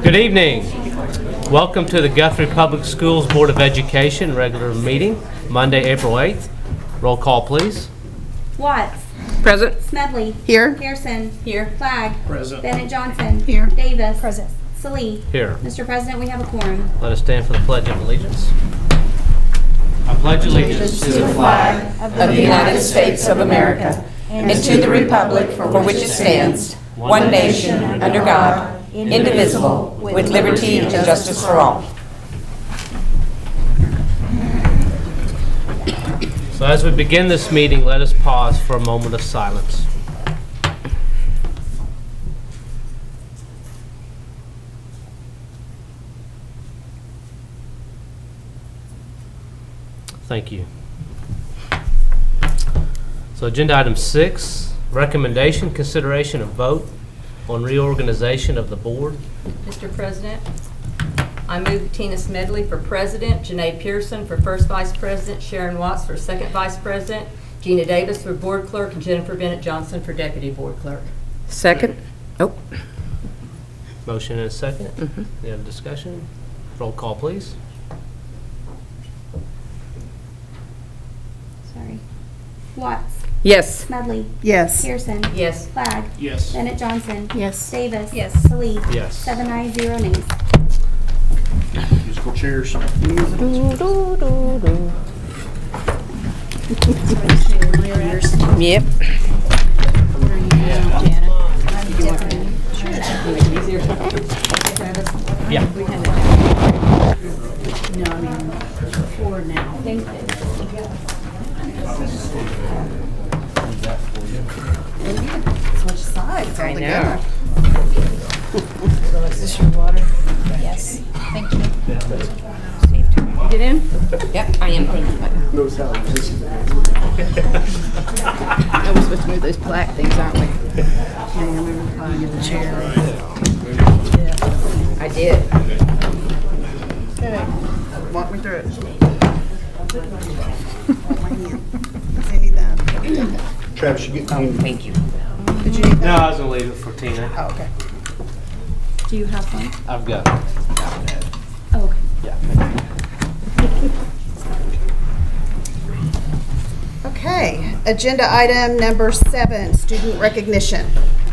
Good evening. Welcome to the Guthrie Public Schools Board of Education regular meeting, Monday, April 8th. Roll call, please. Watts. Present. Smedley. Here. Pearson. Here. Flagg. Present. Bennett Johnson. Here. Davis. Present. Salee. Here. Mr. President, we have a quorum. Let us stand for the Pledge of Allegiance. I pledge allegiance to the flag Of the United States of America and to the republic for which it stands, one nation, under God, indivisible, with liberty and justice for all. So as we begin this meeting, let us pause for a moment of silence. Thank you. So agenda item 6, recommendation, consideration, and vote on reorganization of the board. Mr. President, I move Tina Smedley for president, Janae Pearson for first vice president, Sharon Watts for second vice president, Gina Davis for board clerk, and Jennifer Bennett Johnson for deputy board clerk. Second. Oh. Motion and a second. Any other discussion? Roll call, please. Sorry. Watts. Yes. Smedley. Yes. Pearson. Yes. Flagg. Yes. Bennett Johnson. Yes. Davis. Yes. Salee. Yes. 7 ayes, 0 nays. Musical chairs. Yep. Yeah. I know. Yes, thank you. Get in? Yep, I am. Knows how to exist. We're supposed to move those plaque things, aren't we? Get the chair. I did. Okay, walk me through it. I need that. Travis, you get Thank you. Did you need No, that? I was going to leave it for Tina. Oh, okay. Do you have one? I've got it. Oh, okay. Yeah. Okay, agenda item number 7, student recognition.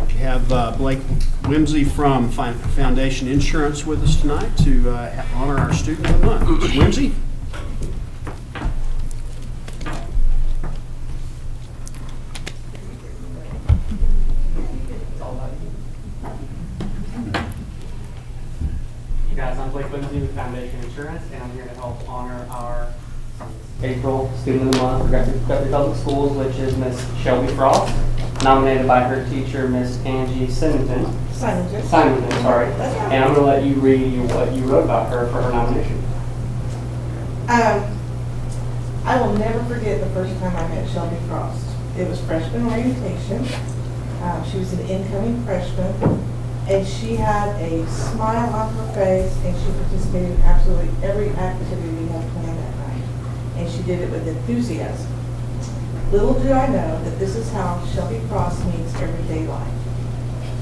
We have Blake Whimsy from Foundation Insurance with us tonight to honor our student of the month. Mr. Whimsy? Hey guys, I'm Blake Whimsy with Foundation Insurance, and I'm here to help honor our April Student of the Month for Guthrie Public Schools, which is Miss Shelby Frost, nominated by her teacher, Miss Angie Simonton, sorry. And I'm going to let you read what you wrote about her for her nomination. I will never forget the first time I met Shelby Frost. It was freshman orientation. She was an incoming freshman, and she had a smile on her face, and she participated in absolutely every activity we had planned that night. And she did it with enthusiasm. Little do I know that this is how Shelby Frost meets everyday life.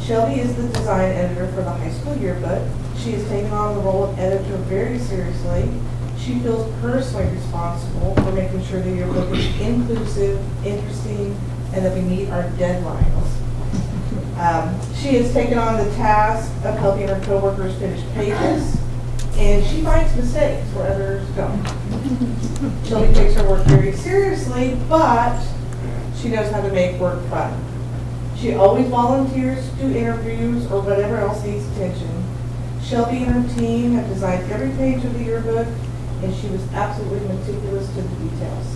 Shelby is the design editor for the high school yearbook. She has taken on the role of editor very seriously. She feels personally responsible for making sure the yearbook is inclusive, interesting, and that we meet our deadlines. She has taken on the task of helping her coworkers finish pages, and she finds mistakes where others don't. Shelby takes her work very seriously, but she knows how to make work fun. She always volunteers to do interviews or whatever else needs attention. Shelby and her team have designed every page of the yearbook, and she was absolutely meticulous to the details.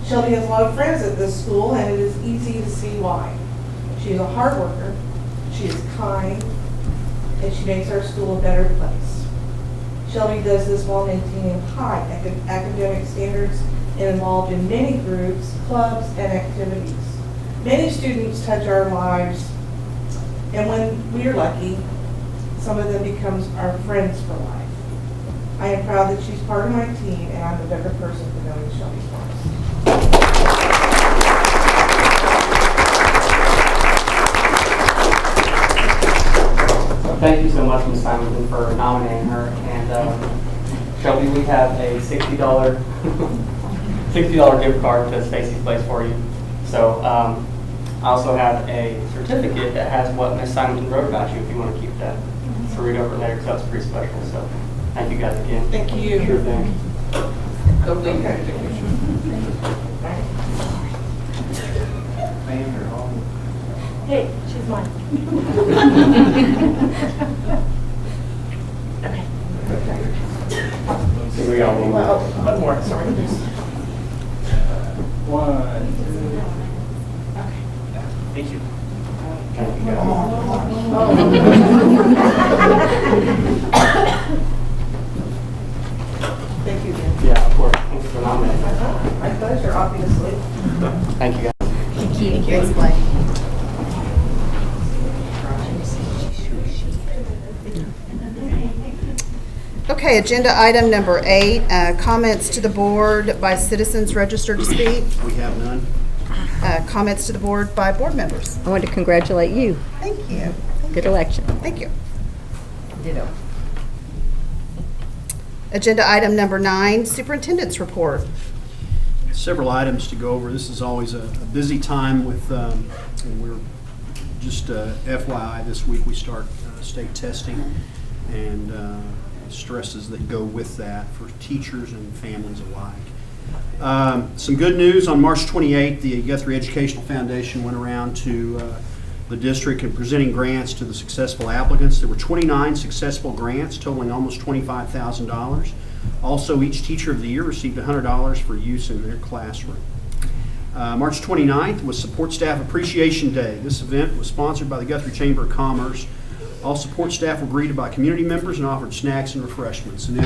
Shelby has a lot of friends at this school, and it is easy to see why. She is a hard worker, she is kind, and she makes our school a better place. Shelby does this while maintaining high academic standards and involved in many groups, clubs, and activities. Many students touch our lives, and when we are lucky, some of them becomes our friends for life. I am proud that she's part of my team, and I'm a better person for knowing Shelby Frost. thank you so much, Ms. Simonton, for nominating her. And Shelby, we have a $60 gift card to Stacy's Place for you. So I also have a certificate that has what Ms. Simonton wrote about you, if you want to keep that to read over later, because that's pretty special. So thank you guys again. Thank you. Sure thing. Hey, she's mine. So we got one more. Well, one more, sorry. One, two. Thank you. Thank you again. Yeah, of course. Thanks for nominating. My pleasure, obviously. Thank you, guys. Thank you. Thanks, Blake. Okay, agenda item number 8, comments to the board by citizens registered to speak. We have none. Comments to the board by board members. I want to congratulate you. Thank you. Good election. Thank you. Ditto. Agenda item number 9, superintendent's report. Several items to go over. This is always a busy time with, and we're just FYI, this week we start state testing and stresses that go with that for teachers and families alike. Some good news, on March 28th, the Guthrie Educational Foundation went around to the district and presenting grants to the successful applicants. There were 29 successful grants totaling almost $25,000. Also, each teacher of the year received $100 for use in their classroom. March 29th was Support Staff Appreciation Day. This event was sponsored by the Guthrie Chamber of Commerce. All support staff were greeted by community members and offered snacks and refreshments. And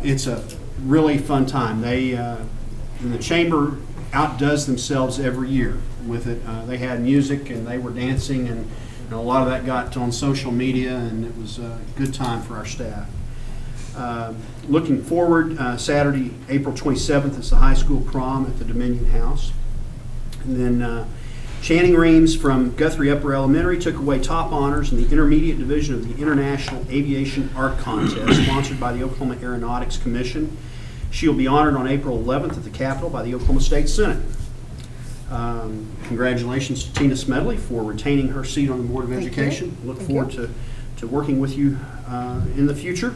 it's a really fun time. The Chamber outdoes themselves every year with it. They had music and they were dancing, and a lot of that got on social media, and it was a good time for our staff. Looking forward, Saturday, April 27th is the high school prom at the Dominion House. And then Channing Reams from Guthrie Upper Elementary took away top honors in the intermediate division of the International Aviation Art Contest sponsored by the Oklahoma Aeronautics Commission. She will be honored on April 11th at the Capitol by the Oklahoma State Senate. Congratulations to Tina Smedley for retaining her seat on the Board of Education. Look forward to working with you in the future.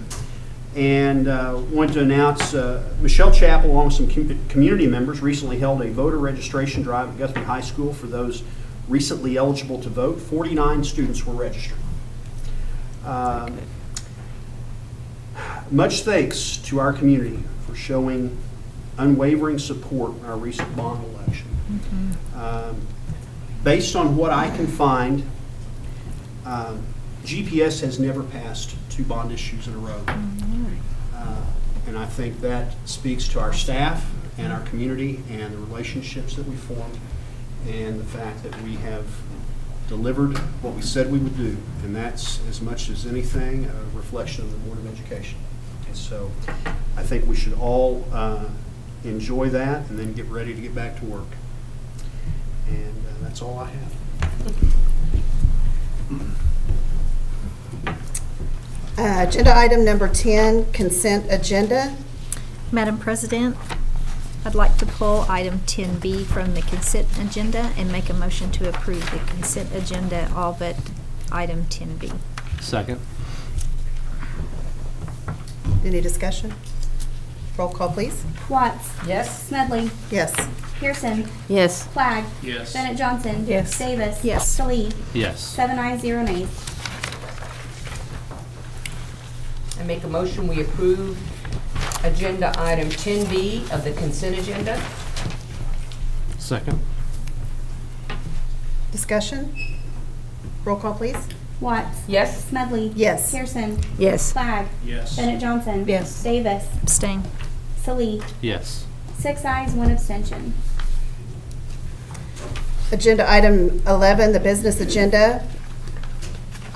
And wanted to announce Michelle Chappell, along with some community members, recently held a voter registration drive at Guthrie High School for those recently eligible to vote. 49 students were registered. Much thanks to our community for showing unwavering support in our recent bond election. Based on what I can find, GPS has never passed 2 bond issues in a row. And I think that speaks to our staff and our community and the relationships that we formed and the fact that we have delivered what we said we would do. And that's, as much as anything, a reflection of the Board of Education. And so I think we should all enjoy that and then get ready to get back to work. And that's all I have. Agenda item number 10, consent agenda. Madam President, I'd like to pull item 10B from the consent agenda and make a motion to approve the consent agenda, all but item 10B. Second. Any discussion? Roll call, please. Watts. Yes. Smedley. Yes. Pearson. Yes. Flagg. Yes. Bennett Johnson. Yes. Davis. Yes. Salee. Yes. 7 ayes, 0 nays. I make a motion, we approve agenda item 10B of the consent agenda. Second. Discussion? Roll call, please. Watts. Yes. Smedley. Yes. Pearson. Yes. Flagg. Yes. Bennett Johnson. Yes. Davis. Abstain. Salee. Yes. 6 ayes, 1 abstention. Agenda item 11, the business agenda.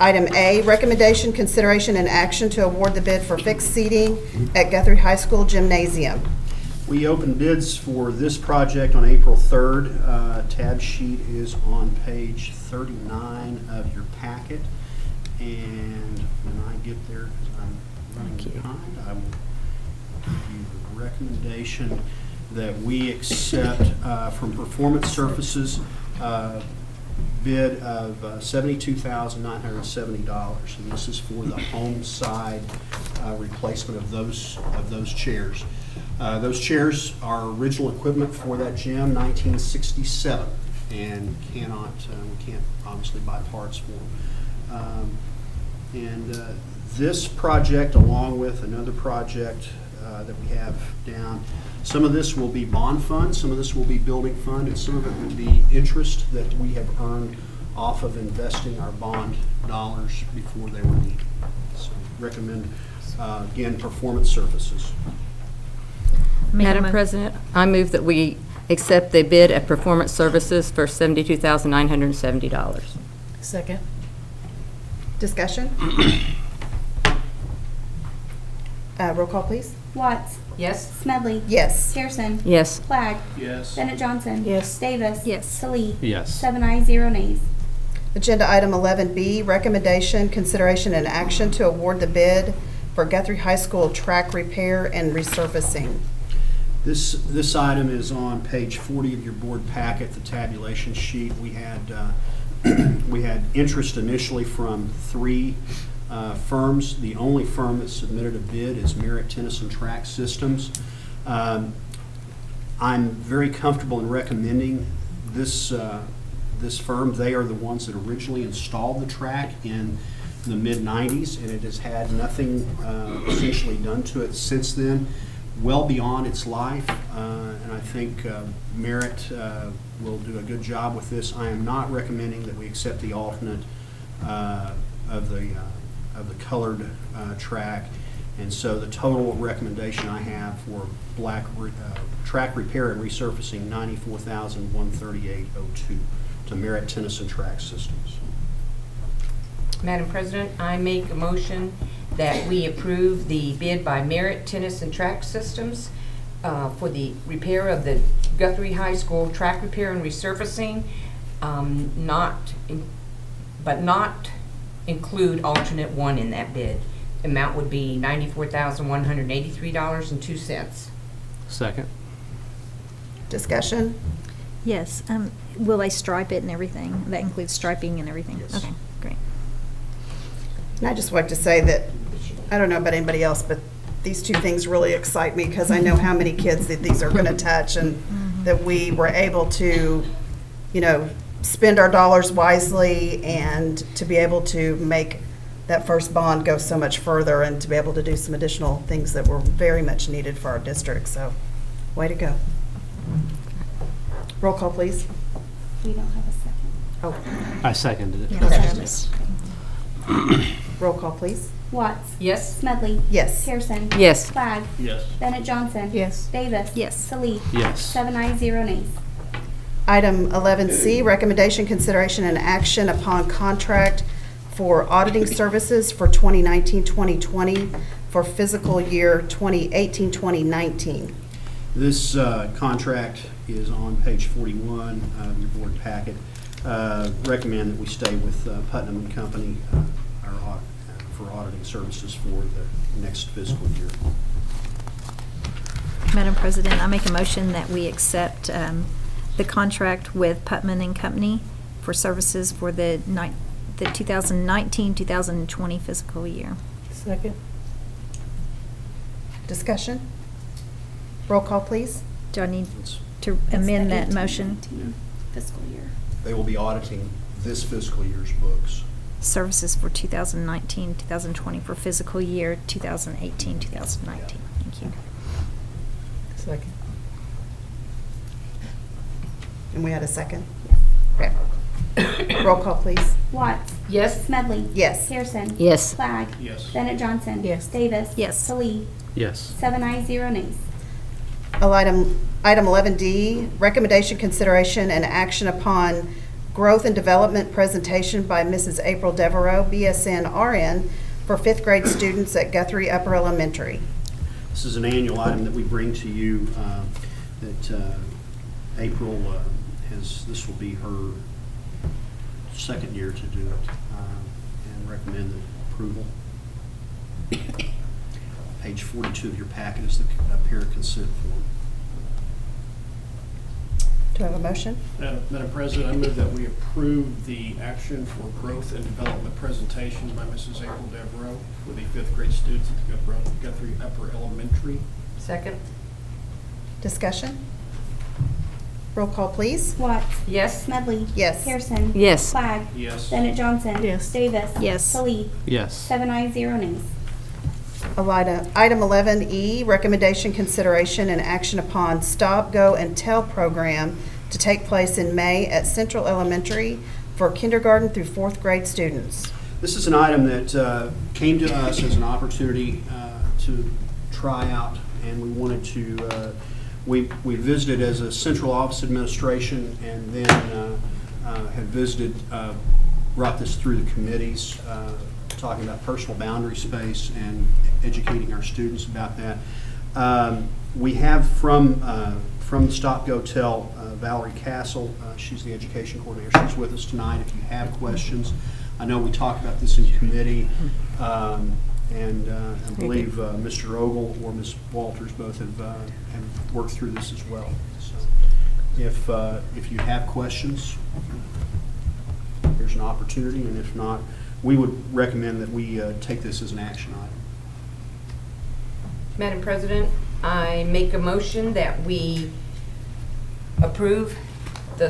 Item A, recommendation, consideration, and action to award the bid for fixed seating at Guthrie High School Gymnasium. We opened bids for this project on April 3rd. Tab sheet is on page 39 of your packet. And when I get there, because I'm running behind, I will give you the recommendation that we accept from Performance Surfaces bid of $72,970. And this is for the home side replacement of those chairs. Those chairs are original equipment for that gym, 1967, and we can't obviously buy parts for them. This project, along with another project that we have down, some of this will be bond fund, some of this will be building fund, and some of it will be interest that we have earned off of investing our bond dollars before they were needed. So recommend, again, Performance Surfaces. Madam President, I move that we accept the bid at Performance Services for $72,970. Second. Discussion? Roll call, please. Watts. Yes? Smedley. Yes. Pearson. Yes. Flagg. Yes. Bennett Johnson. Yes. Davis. Yes. Salee. Yes. 7 ayes, 0 nays. Agenda item 11B, recommendation, consideration, and action to award the bid for Guthrie High School track repair and resurfacing. This item is on page 40 of your board packet, the tabulation sheet. We had interest initially from 3 firms. The only firm that submitted a bid is Merritt Tennis and Track Systems. I'm very comfortable in recommending this firm. They are the ones that originally installed the track in the mid-90s, and it has had nothing essentially done to it since then, well beyond its life. And I think Merritt will do a good job with this. I am not recommending that we accept the alternate of the colored track, and so the total recommendation I have for track repair and resurfacing, $94,138.02 to Merritt Tennis and Track Systems. Madam President, I make a motion that we approve the bid by Merritt Tennis and Track Systems for the repair of the Guthrie High School track repair and resurfacing, but not include alternate 1 in that bid. Amount would be $94,183.02. Second. Discussion? Yes. Will they stripe it and everything? That includes striping and everything? Yes. Okay, great. And I just like to say that, I don't know about anybody else, but these two things really excite me because I know how many kids that these are going to touch, and that we were able to, spend our dollars wisely and to be able to make that first bond go so much further and to be able to do some additional things that were very much needed for our district. So, way to go. Roll call, please. We don't have a second. Oh, I seconded it. Yeah, that's just- roll call, please. Watts. Yes? Smedley. Yes. Pearson. Yes. Flagg. Yes. Bennett Johnson. Yes. Davis. Yes. Salee. Yes. 7 ayes, 0 nays. Item 11C, recommendation, consideration, and action upon contract for auditing services for 2019-2020 for fiscal year 2018-2019. This contract is on page 41 of your board packet. Recommend that we stay with Putnam and Company for auditing services for the next fiscal year. Madam President, I make a motion that we accept the contract with Putnam and Company for services for the 2019-2020 fiscal year. Second. Discussion? Roll call, please. Do I need It's- to amend that motion? Fiscal year. They will be auditing this fiscal year's books. Services for 2019-2020 for fiscal year 2018-2019. Thank you. Second. And we had a second? Okay. Roll call, please. Watts. Yes? Smedley. Yes. Pearson. Yes. Flagg. Yes. Bennett Johnson. Yes. Davis. Yes. Salee. Yes. 7 ayes, 0 nays. Item 11D, recommendation, consideration, and action upon growth and development presentation by Mrs. April Devereaux, BSN RN, for 5th grade students at Guthrie Upper Elementary. This is an annual item that we bring to you that April this will be her second year to do it. And recommend the approval. Page 42 of your packet is the parent consent form. Do I have a motion? Madam President, I move that we approve the action for growth and development presentation by Mrs. April Devereaux for the 5th grade students at the Guthrie Upper Elementary. Second? Discussion? Roll call, please. Watts. Yes. Smedley. Yes. Pearson. Yes. Flagg. Yes. Bennett Johnson. Yes. Davis. Yes. Salee. Yes. 7 ayes, 0 nays. Item 11E, recommendation, consideration, and action upon Stop, Go, and Tell program to take place in May at Central Elementary for kindergarten through 4th grade students. This is an item that came to us as an opportunity to try out, and we wanted to, we visited as a central office administration, and then had visited, brought this through the committees, talking about personal boundary space and educating our students about that. We have from the Stop, Go, Tell, Valerie Castle. She's the education coordinator. She's with us tonight if you have questions. I know we talked about this in committee, and I believe Mr. Ogle or Ms. Walters both have worked through this as well. So if you have questions, there's an opportunity, and if not, we would recommend that we take this as an action item. Madam President, I make a motion that we approve the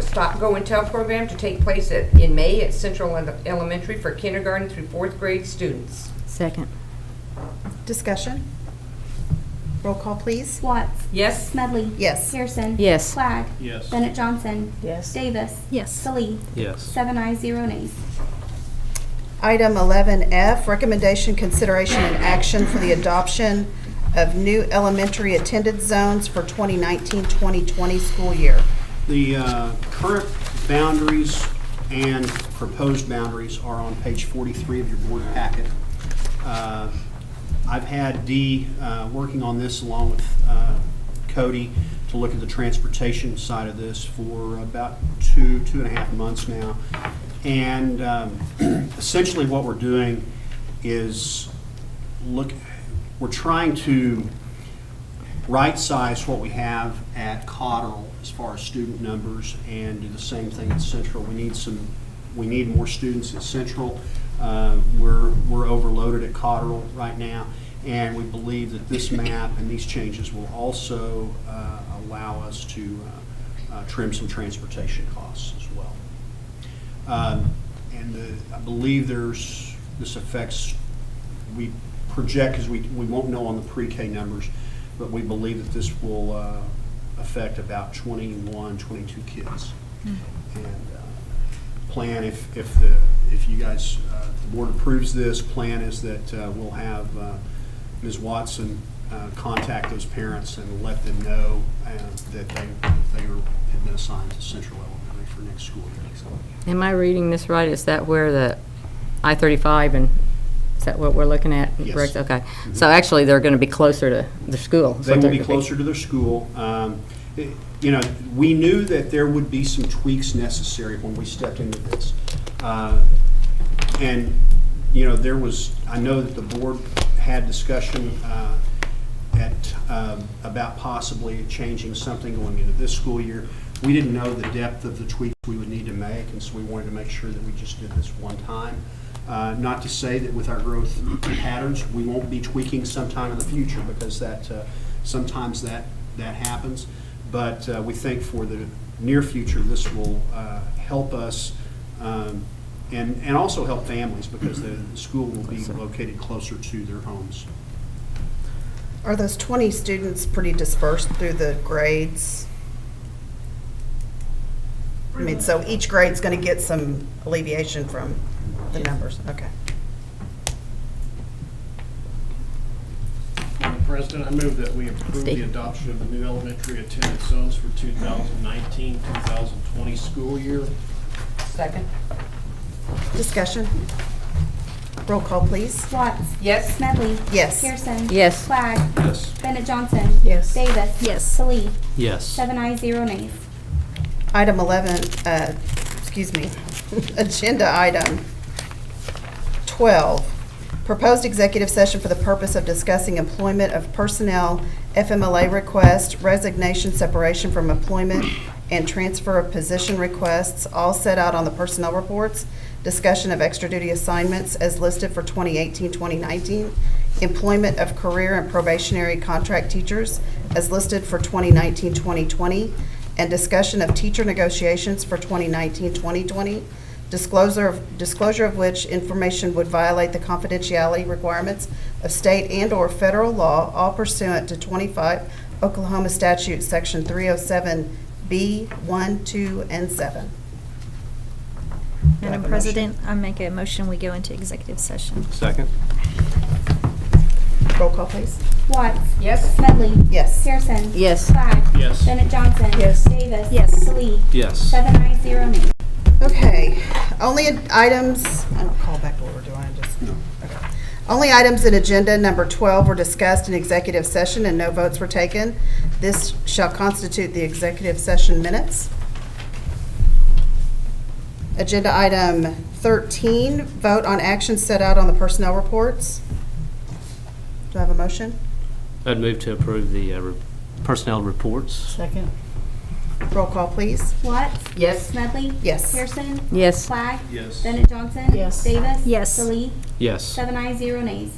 Stop, Go, and Tell program to take place in May at Central Elementary for kindergarten through 4th grade students. Second. Discussion? Roll call, please. Watts. Yes. Smedley. Yes. Pearson. Yes. Flagg. Yes. Bennett Johnson. Yes. Davis. Yes. Salee. Yes. 7 ayes, 0 nays. Item 11F, recommendation, consideration, and action for the adoption of new elementary attendance zones for 2019-2020 school year. The current boundaries and proposed boundaries are on page 43 of your board packet. I've had Dee working on this along with Cody to look at the transportation side of this for about two and a half months now. And essentially what we're doing is we're trying to right-size what we have at Cotterell as far as student numbers and do the same thing at Central. We need more students at Central. We're overloaded at Cotterell right now, and we believe that this map and these changes will also allow us to trim some transportation costs as well. I believe this affects, we project, because we won't know on the pre-K numbers, but we believe that this will affect about 21, 22 kids. And plan, if you guys, the board approves this, plan is that we'll have Ms. Watson contact those parents and let them know that they have been assigned to Central Elementary for next school year. Am I reading this right? Is that where the I-35 and, is that what we're looking at? Yes. Correct? Okay. So actually, they're going to be closer to the school. is They what will they're be gonna closer to their school. You know, we knew that there would be some tweaks necessary when we stepped into this. And, you know, I know that the board had discussion about possibly changing something going into this school year. We didn't know the depth of the tweaks we would need to make, and so we wanted to make sure that we just did this one time. Not to say that with our growth patterns, we won't be tweaking sometime in the future, because sometimes that happens. But we think for the near future, this will help us and also help families, because the school will be located closer to their homes. Are those 20 students pretty dispersed through the grades? I mean, so each grade's going to get some alleviation from the numbers. Okay. Madam President, I move that we approve the adoption of the new elementary attendance zones for 2019-2020 school year. Second. Discussion? Roll call, please. Watts. Yes. Smedley. Yes. Pearson. Yes. Flagg. Yes. Bennett Johnson. Yes. Davis. Yes. Salee. Yes. 7 ayes, 0 nays. Item 11, agenda item 12, proposed executive session for the purpose of discussing employment of personnel, FMLA request, resignation, separation from employment, and transfer of position requests, all set out on the personnel reports, discussion of extra duty assignments as listed for 2018-2019, employment of career and probationary contract teachers as listed for 2019-2020, and discussion of teacher negotiations for 2019-2020, disclosure of which information would violate the confidentiality requirements of state and/or federal law, all pursuant to 25 Oklahoma statute, section 307B, 1, 2, and 7. Madam have a President, I make a motion we go into executive session. Second. Roll call, please. Watts. Yes? Smedley. Yes. Pearson. Yes. Clyde. Yes. Bennett Johnson. Yes. Davis. Yes. Salee. Yes. 7 ayes, 0 nays. Okay, only items, I don't call back to order, do I? Just, no. Okay. Only items in agenda number 12 were discussed in executive session and no votes were taken. This shall constitute the executive session minutes. Agenda item 13, vote on actions set out on the personnel reports. Do I have a motion? I'd move to approve the personnel reports. Second. Roll call, please. Watts. Yes? Smedley. Yes. Pearson. Yes. Clyde. Yes. Bennett Johnson. Yes. Davis. Yes. Salee. Yes. 7 ayes, 0 nays.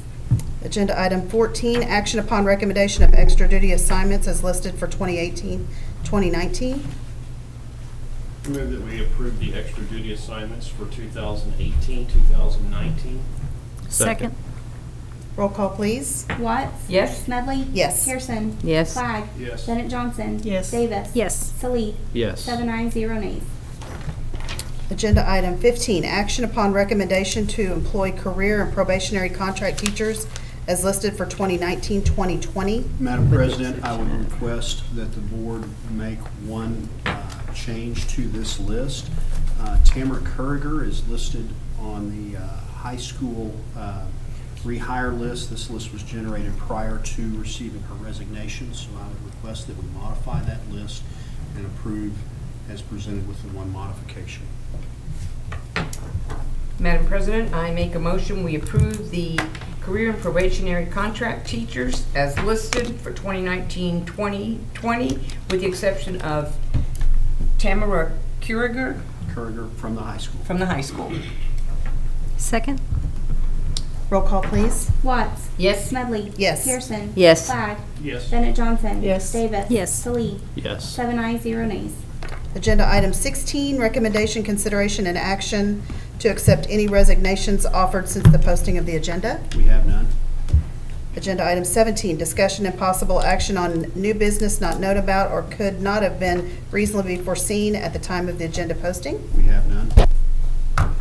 Agenda item 14, action upon recommendation of extra duty assignments as listed for 2018-2019. I move that we approve the extra duty assignments for 2018, 2019. Second. Roll call, please. Watts. Yes? Smedley. Yes. Pearson. Yes. Clyde. Yes. Bennett Johnson. Yes. Davis. Yes. Salee. Yes. 7 ayes, 0 nays. Agenda item 15, action upon recommendation to employ career and probationary contract teachers as listed for 2019-2020. Madam President, I would request that the board make one change to this list. Tamara Curriger is listed on the high school rehire list. This list was generated prior to receiving her resignation, so I would request that we modify that list and approve as presented with the one modification. Madam President, I make a motion, we approve the career and probationary contract teachers as listed for 2019-2020, with the exception of Tamara Curriger Curriger from the high school. from the high school. Second. Roll call, please. Watts. Yes? Smedley. Yes. Pearson. Yes. Clyde. Yes. Bennett Johnson. Yes. Davis. Yes. Salee. Yes. 7 ayes, 0 nays. Agenda item 16, recommendation, consideration, and action to accept any resignations offered since the posting of the agenda. We have none. Agenda item 17, discussion and possible action on new business not known about or could not have been reasonably foreseen at the time of the agenda posting. We have none.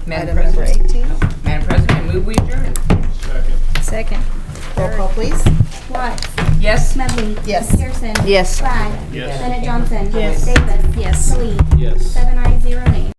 Madam Item number President. 18. Madam President, I move we adjourn. Second. Second. Roll call, please. Watts. Yes? Smedley. Yes. Pearson. Yes. Clyde. Yes. Bennett Johnson. Yes. Davis. Yes. Salee. Yes. 7 ayes, 0 nays.